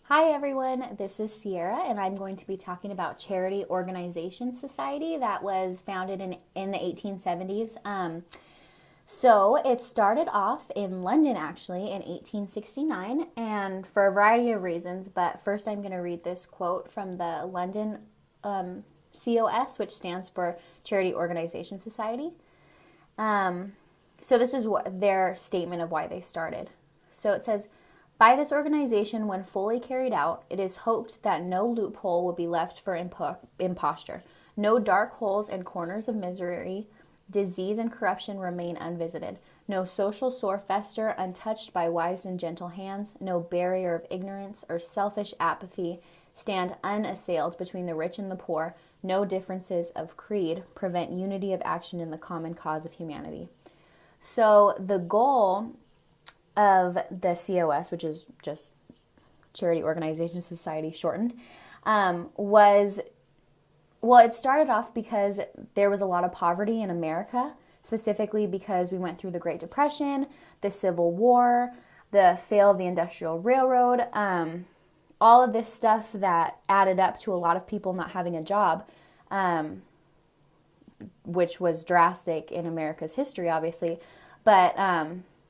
Hi everyone, this is Sierra, and I'm going to be talking about Charity Organization Society that was founded in the 1870s. So it started off in London actually in 1869, and for a variety of reasons. But first, I'm going to read this quote from the London COS, which stands for Charity Organization Society. So this is what their statement of why they started. So it says, by this organization, when fully carried out, it is hoped that no loophole will be left for imposture. No dark holes and corners of misery, disease, and corruption remain unvisited. No social sore fester untouched by wise and gentle hands. No barrier of ignorance or selfish apathy stand unassailed between the rich and the poor. No differences of creed prevent unity of action in the common cause of humanity. So the goal of the COS, which is just Charity Organization Society shortened, was, well, it started off because there was a lot of poverty in America, specifically because we went through the Great Depression, the Civil War, the fail of the Industrial Railroad, all of this stuff that added up to a lot of people not having a job, which was drastic in America's history, obviously. But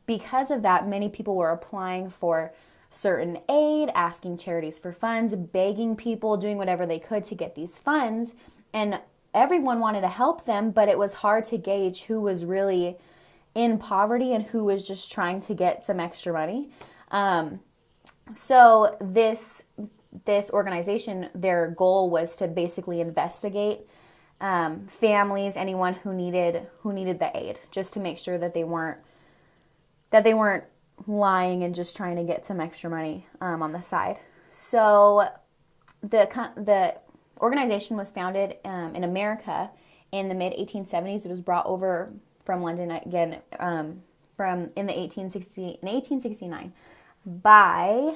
because of that, many people were applying for certain aid, asking charities for funds, begging people, doing whatever they could to get these funds. And everyone wanted to help them, but it was hard to gauge who was really in poverty and who was just trying to get some extra money. So this organization, their goal was to basically investigate families, anyone who needed the aid, just to make sure that they weren't lying and just trying to get some extra money on the side. So the organization was founded in America in the mid 1870s. It was brought over from London again from in 1869 by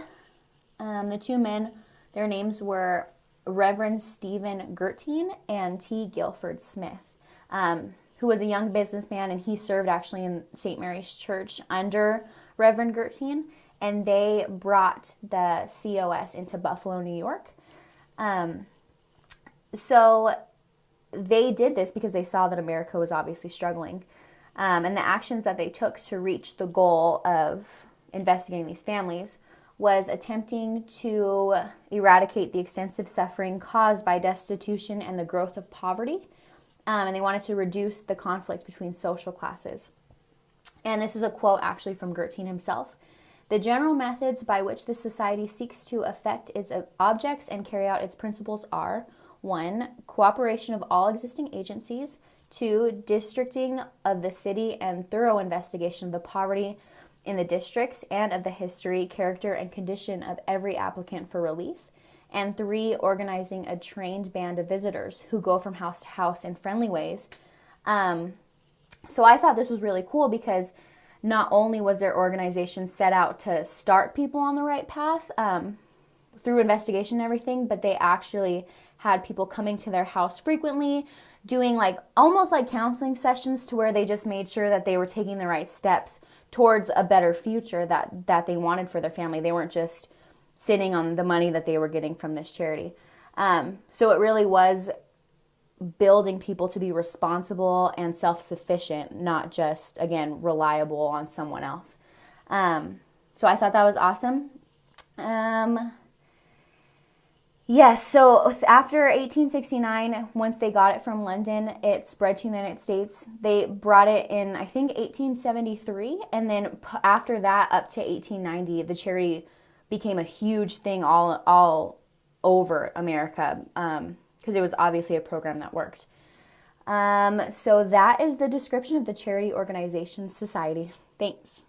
the two men. Their names were Reverend Stephen Gurteen and T. Guilford Smith, who was a young businessman, and he served actually in St. Mary's Church under Reverend Gurteen, and they brought the COS into Buffalo, New York. So they did this because they saw that America was obviously struggling, and the actions that they took to reach the goal of investigating these families was attempting to eradicate the extensive suffering caused by destitution and the growth of poverty. And they wanted to reduce the conflict between social classes. And this is a quote actually from Gurteen himself. The general methods by which this society seeks to affect its objects and carry out its principles are: 1. Cooperation of all existing agencies; 2. Districting of the city and thorough investigation of the poverty in the districts and of the history, character, and condition of every applicant for relief; and 3, organizing a trained band of visitors who go from house to house in friendly ways. So I thought this was really cool because not only was their organization set out to start people on the right path through investigation and everything, but they actually had people coming to their house frequently, doing like almost like counseling sessions, to where they just made sure that they were taking the right steps towards a better future that they wanted for their family. They weren't just sitting on the money that they were getting from this charity. So it really was building people to be responsible and self-sufficient, not just, again, reliable on someone else. So I thought that was awesome. Yes, so after 1869, once they got it from London, it spread to the United States. They brought it in, I think, 1873, and then after that, up to 1890, the charity became a huge thing all over America, because it was obviously a program that worked. So that is the description of the Charity Organization Society. Thanks.